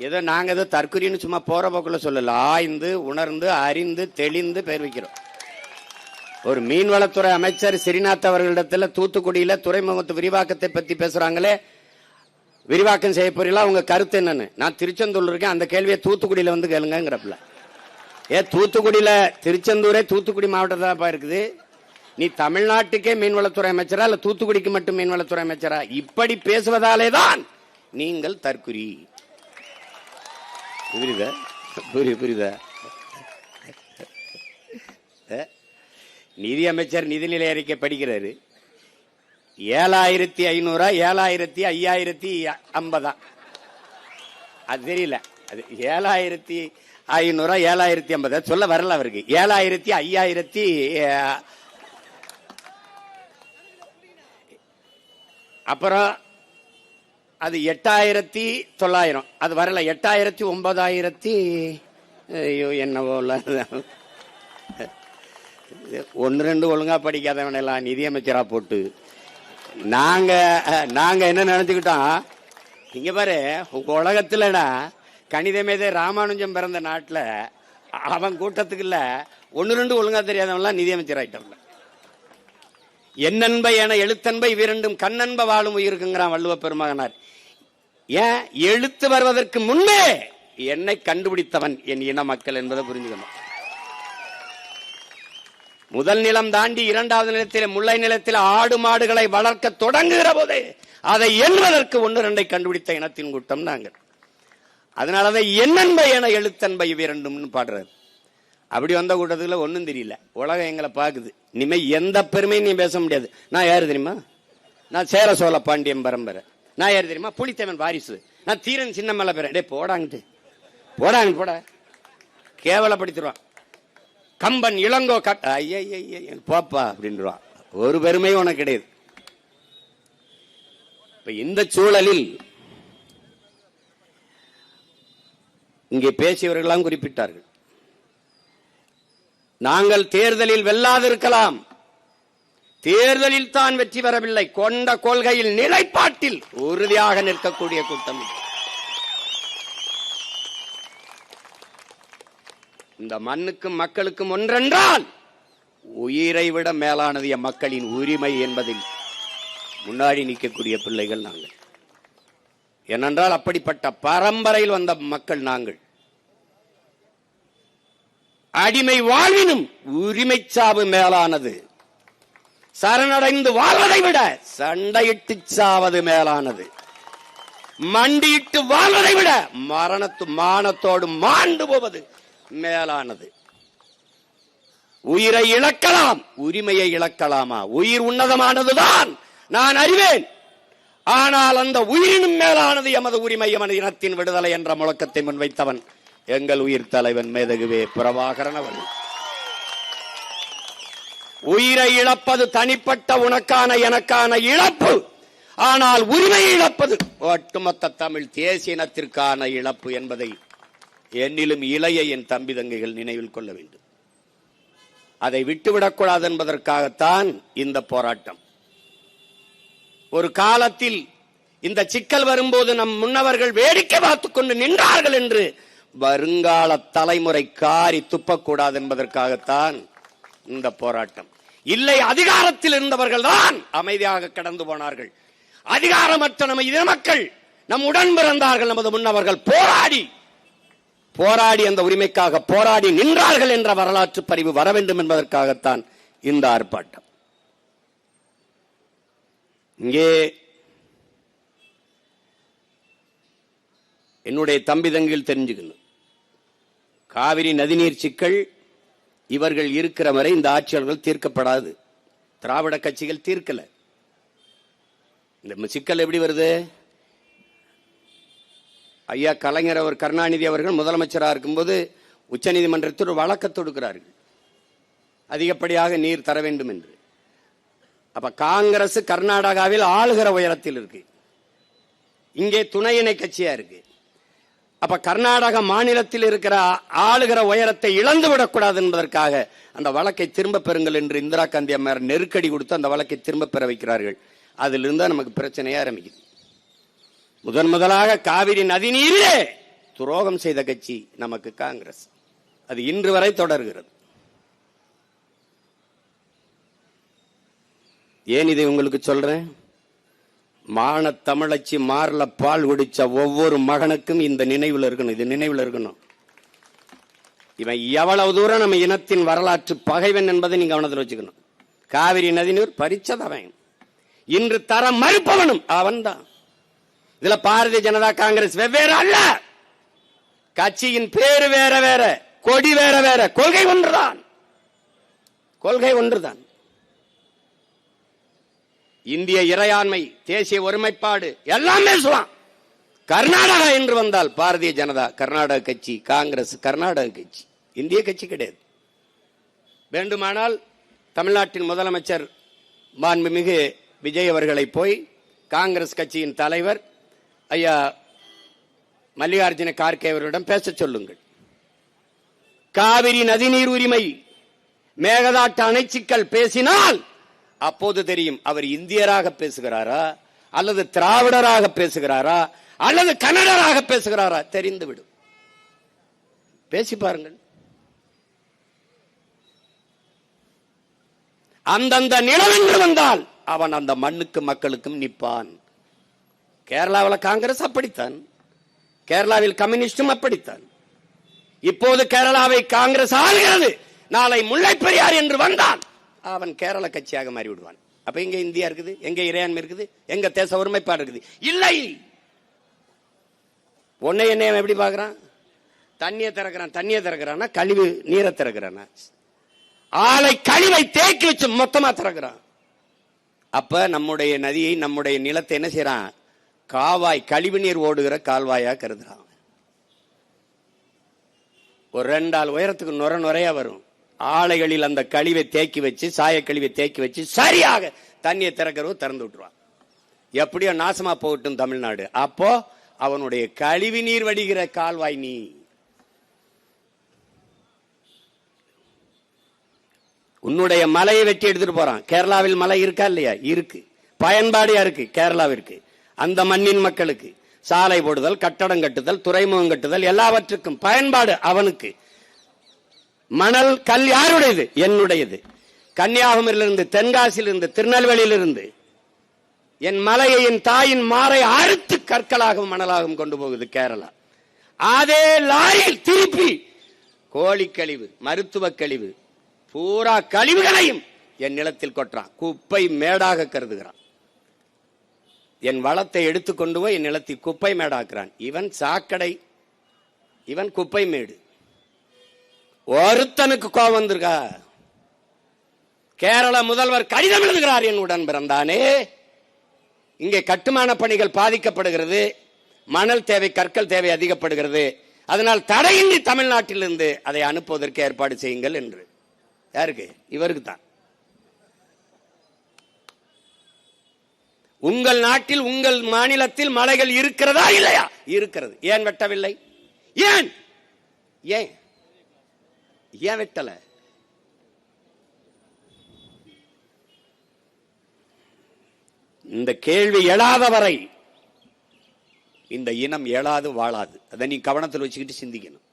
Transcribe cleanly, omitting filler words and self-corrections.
ஏதோ நாங்க ஏதோ தற்கொலைன்னு சும்மா போற போக்குள்ள சொல்லல, ஆய்ந்து உணர்ந்து அறிந்து தெளிந்து பெயர் வைக்கிறோம். ஒரு மீன்வளத்துறை அமைச்சர் ஸ்ரீநாத் அவர்களிடத்துல தூத்துக்குடியில துறைமுகத்து விரிவாக்கத்தை பத்தி பேசுறாங்களே, விரிவாக்கம் செய்ய போறீங்களா, உங்க கருத்து என்னன்னு. நான் திருச்செந்தூர் இருக்கேன், அந்த கேள்வியை தூத்துக்குடியில வந்து கேளுங்கிறப்பல. தூத்துக்குடியில, திருச்செந்தூரே தூத்துக்குடி மாவட்டத்தில் இருக்குது, நீ தமிழ்நாட்டுக்கே மீன்வளத்துறை அமைச்சரா இல்ல தூத்துக்குடிக்கு மட்டும் மீன்வளத்துறை அமைச்சரா? இப்படி பேசுவதாலே தான் நீங்கள் தற்குறி. புரியுதா? புரியுதா? நிதி அமைச்சர் நிதிநிலை அறிக்கை படிக்கிறாரு. 7500 7550 அது தெரியல. அது 7500 7050 சொல்ல வரல அவருக்கு. 7000 5000 அப்புறம் அது 8900 அது வரல. 8000 9000 என்னவோ ஒன்னு ரெண்டு ஒழுங்கா படிக்காதவன் எல்லாம் நிதியமைச்சரா போட்டு நாங்க என்ன நினைச்சுக்கிட்டோம், இங்க பாரு உங்க உலகத்துலடா கணித மேதை ராமானுஜம் பிறந்த நாட்டுல அவன் கூட்டத்துக்கு இல்ல ஒன்னு ரெண்டு ஒழுங்கா தெரியாதவன்லாம் நிதியமைச்சர் ஆயிட்டவன்ல. என்னன்ப என எழுத்தன்பை இவ்விரண்டும் கண்ணன்ப வாழும் உயிருக்குங்கிறான் வள்ளுவ பெருமகனார். ஏன் எழுத்து வருவதற்கு முன்னே என்னை கண்டுபிடித்தவன் என் இன மக்கள் என்பதை புரிஞ்சுக்கணும். முதல் நிலம் தாண்டி இரண்டாவது நிலத்தில் முல்லை நிலத்தில் ஆடு மாடுகளை வளர்க்க தொடங்குகிற போது அதை எண்ணுவதற்கு ஒன்று ரெண்டை கண்டுபிடித்த இனத்தின் கூட்டம் நாங்கள். அதனால அதை என்னன்பை என எழுத்தன்பை இவ்விரண்டும் பாடுறாரு. அப்படி வந்த கூட்டத்துல ஒன்னும் தெரியல. உலகம் எங்களை பாக்குது. இனிமே எந்த பெருமையும் நீ பேச முடியாது. நான் யாரு தெரியுமா? நான் சேர சோழ பாண்டியன் பரம்பரை. நான் யாரு தெரியுமா? புலித்தேவன் வாரிசு. நான் தீரன் சின்ன மேல பேரன். டே போடாங்கிட்டு போட கேவலப்படுத்திடுவான். கம்பன் இளங்கோ போப்பா அப்படின்றான். ஒரு பெருமையும் உனக்கு கிடையாது. இப்ப இந்த சூழலில் இங்கே பேசியவர்களாம் குறிப்பிட்டார்கள், நாங்கள் தேர்தலில் வெல்லாதிருக்கலாம், தேர்தலில் தான் வெற்றி பெறவில்லை, கொண்ட கொள்கையில் நிலைப்பாட்டில் உறுதியாக நிற்கக்கூடிய கூட்டம். இந்த மண்ணுக்கும் மக்களுக்கும் ஒன்றென்றால் உயிரை விட மேலானது என் மக்களின் உரிமை என்பதில் முன்னாடி நிற்கக்கூடிய பிள்ளைகள் நாங்கள். ஏனென்றால் அப்படிப்பட்ட பரம்பரையில் வந்த மக்கள் நாங்கள். அடிமை வாழ்வினும் உரிமை சாவு மேலானது, சரணடைந்து வாழ்வதை விட சண்டையிட்டு சாவது மேலானது, மண்டியிட்டு வாழ்வதை விட மானத்தோடு மாண்டு போவது மேலானது. உயிரை இழக்கலாம், உரிமையை இழக்கலாமா? உயிர் உன்னதமானதுதான், நான் அறிவேன். ஆனால் அந்த உயிரினும் மேலானது எமது உரிமை, எமது இனத்தின் விடுதலை என்ற முழக்கத்தை முன்வைத்தவன் எங்கள் உயிர் தலைவன் மேதகுவே பிரபாகரன் அவர்கள். உயிரை இழப்பது தனிப்பட்ட உனக்கான எனக்கான இழப்பு, ஆனால் உரிமையை இழப்பது ஒட்டுமொத்த தமிழ் தேசிய இனத்திற்கான இழப்பு என்பதை என்னிலும் இளைய என் தம்பி தங்கைகள் நினைவில் கொள்ள வேண்டும். அதை விட்டுவிடக்கூடாது என்பதற்காகத்தான் இந்த போராட்டம். ஒரு காலத்தில் இந்த சிக்கல் வரும்போது நம் முன்னவர்கள் வேடிக்கை பார்த்துக் கொண்டு நின்றார்கள் என்று வருங்கால தலைமுறை காரி துப்பக்கூடாது என்பதற்காகத்தான் இந்த போராட்டம். இல்லை, அதிகாரத்தில் இருந்தவர்கள் தான் அமைதியாக கடந்து போனார்கள். அதிகாரமற்ற நம்ம இன மக்கள் நம் உடன் பிறந்தார்கள், நமது முன்னவர்கள் போராடி அந்த உரிமைக்காக போராடி நின்றார்கள் என்ற வரலாற்று பதிவு வர வேண்டும் என்பதற்காகத்தான் இந்த ஆர்ப்பாட்டம். இங்கே என்னுடைய தம்பி தங்கில் தெரிஞ்சுக்கணும், காவிரி நதிநீர் சிக்கல் இவர்கள் இருக்கிற வரை இந்த ஆட்சியாளர்கள் தீர்க்கப்படாது. திராவிட கட்சிகள் தீர்க்கல. இந்த சிக்கல் எப்படி வருது? ஐயா கலைஞர் அவர் கருணாநிதி அவர்கள் முதலமைச்சராக இருக்கும்போது உச்சநீதிமன்றத்தில் ஒரு வழக்கு தொடுக்கிறார்கள், அதிகப்படியாக நீர் தர வேண்டும் என்று. அப்ப காங்கிரஸ் கர்நாடகாவில் ஆளுகிற உயரத்தில் இருக்கு, இங்கே துணை இணை கட்சியா இருக்கு. அப்ப கர்நாடக மாநிலத்தில் இருக்கிற ஆளுகிற உயரத்தை இழந்து விடக்கூடாது என்பதற்காக அந்த வழக்கை திரும்ப பெறுங்கள் என்று இந்திரா காந்தி அம்மையார் நெருக்கடி கொடுத்து அந்த வழக்கை திரும்ப பெற வைக்கிறார்கள். அதிலிருந்து நமக்கு பிரச்சனையா ஆரம்பிக்குது. முதலாக காவிரி நதி நீரே துரோகம் செய்த கட்சி நமக்கு காங்கிரஸ். அது இன்று வரை தொடர்கிறது. ஏன் இதை உங்களுக்கு சொல்றேன்? மான தமிழச்சி மார்ல பால் குடிச்ச ஒவ்வொரு மகனுக்கும் இந்த நினைவில் இருக்கணும். இது நினைவில் இருக்கணும். இவன் எவ்வளவு தூரம் நம்ம இனத்தின் வரலாற்று பகைவன் என்பதை நீங்க கவனத்தில் வச்சுக்கணும். காவிரி நதிநீர் பறிச்சதவன், இன்று தர மறுப்பவனும் அவன்தான். இதுல பாரதிய ஜனதா காங்கிரஸ் வெவ்வேறு அல்ல. கட்சியின் பேரு வேற வேற, கொடி வேற வேற, கொள்கை ஒன்றுதான். கொள்கை ஒன்றுதான். இந்திய இறையாண்மை, தேசிய ஒருமைப்பாடு எல்லாம் பேசுவான். கர்நாடகா என்று வந்தால் பாரதிய ஜனதா கர்நாடக கட்சி, காங்கிரஸ் கர்நாடக கட்சி, இந்திய கட்சி கிடையாது. வேண்டுமானால் தமிழ்நாட்டின் முதலமைச்சர் மாண்புமிகு விஜய் அவர்களை போய் காங்கிரஸ் கட்சியின் தலைவர் ஐயா மல்லிகார்ஜுன கார்கே அவர்களிடம் பேச சொல்லுங்கள். காவிரி நதிநீர் உரிமை, மேகதாட்டு அணை சிக்கல் பேசினால் அப்போது தெரியும் அவர் இந்தியராக பேசுகிறாரா அல்லது திராவிடராக பேசுகிறாரா அல்லது கன்னடராக பேசுகிறாரா தெரிந்துவிடும். பேசி பாருங்கள். அந்தந்த நிலவென்று வந்தால் அவன் அந்த மண்ணுக்கு மக்களுக்கும் நிற்பான். கேரளாவில் காங்கிரஸ் அப்படித்தான், கேரளாவில் கம்யூனிஸ்டும் அப்படித்தான். இப்போது கேரளாவை காங்கிரஸ் ஆளுகிறது. நாளை முல்லை பெரியார் என்று வந்தான் அவன் கேரள கட்சியாக மாறிவிடுவான். அப்ப எங்க இந்தியா இருக்குது? எங்க இறையாண்மை இருக்குது? எங்க தேச ஒருமைப்பாடு இருக்குது? இல்லை. உன்னை என்ன எப்படி பாக்குறான்? தண்ணியை திறக்கிறான், கழிவு நீரை திறக்கிறான், ஆலை கழிவை தேக்கி வச்சு மொத்தமா திறக்கிறான். அப்ப நம்முடைய நதியை, நம்முடைய நிலத்தை என்ன செய்யறான்? காவாய், கழிவு நீர் ஓடுகிற கால்வாயா கருதுறான். ஒரு 2 ஆள் உயரத்துக்கு நுரையா வரும். ஆலைகளில் அந்த கழிவை தேக்கி வச்சு, சாய கழிவை தேக்கி வச்சு சரியாக தண்ணியை திறக்கிறவங்க திறந்து விட்டுருவான். எப்படியோ நாசமா போகட்டும் தமிழ்நாடு. அப்போ அவனுடைய கழிவு நீர் வடிகிற கால்வாய் நீ. உன்னுடைய மலையை வெட்டி எடுத்துட்டு போறான். கேரளாவில் மலை இருக்கா இல்லையா? இருக்கு. பயன்பாடு யாருக்கு? கேரளாவிற்கு. அந்த மண்ணின் மக்களுக்கு சாலை போடுதல், கட்டடம் கட்டுதல், துறைமுகம் கட்டுதல், எல்லாவற்றுக்கும் பயன்பாடு அவனுக்கு. மணல் கல் யாருடையது? என்னுடையது. கன்னியாகுமரியிலிருந்து, தென்காசியிலிருந்து, திருநெல்வேலியிலிருந்து என் மலையை, என் தாயின் மாறை அறுத்து கற்களாகவும் மணலாகவும் கொண்டு போகுது கேரளா. அதே லாரியில் திருப்பி கோழி கழிவு, மருத்துவ கழிவு, பூரா கழிவுகளையும் என் நிலத்தில் கொட்டுறான். குப்பை மேடாக கருதுகிறான். என் வளத்தை எடுத்துக்கொண்டு போய் என் நிலத்தில் குப்பை மேடாக்குறான். இவன் சாக்கடை, இவன் குப்பை மேடு. ஒருத்தனுக்கு கோபம் வந்திருக்கா? கேரள முதல்வர் கடிதம் எழுதுகிறார், என் உடன் பிறந்தானே, இங்கே கட்டுமான பணிகள் பாதிக்கப்படுகிறது, மணல் தேவை, கற்கள் தேவை அதிகப்படுகிறது, அதனால் தடையின்றி தமிழ்நாட்டிலிருந்து அதை அனுப்புவதற்கு ஏற்பாடு செய்யுங்கள் என்று. யாருக்கு? இவருக்கு தான். உங்கள் நாட்டில், உங்கள் மாநிலத்தில் மலைகள் இருக்கிறதா இல்லையா? இருக்கிறது. ஏன் வெட்டவில்லை? ஏன் ஏன் ஏன் வெட்டல? இந்த கேள்வி எழாத வரை இந்த இனம் எழாது, வாழாது. அதை நீ கவனத்தில் வச்சுக்கிட்டு சிந்திக்கணும்.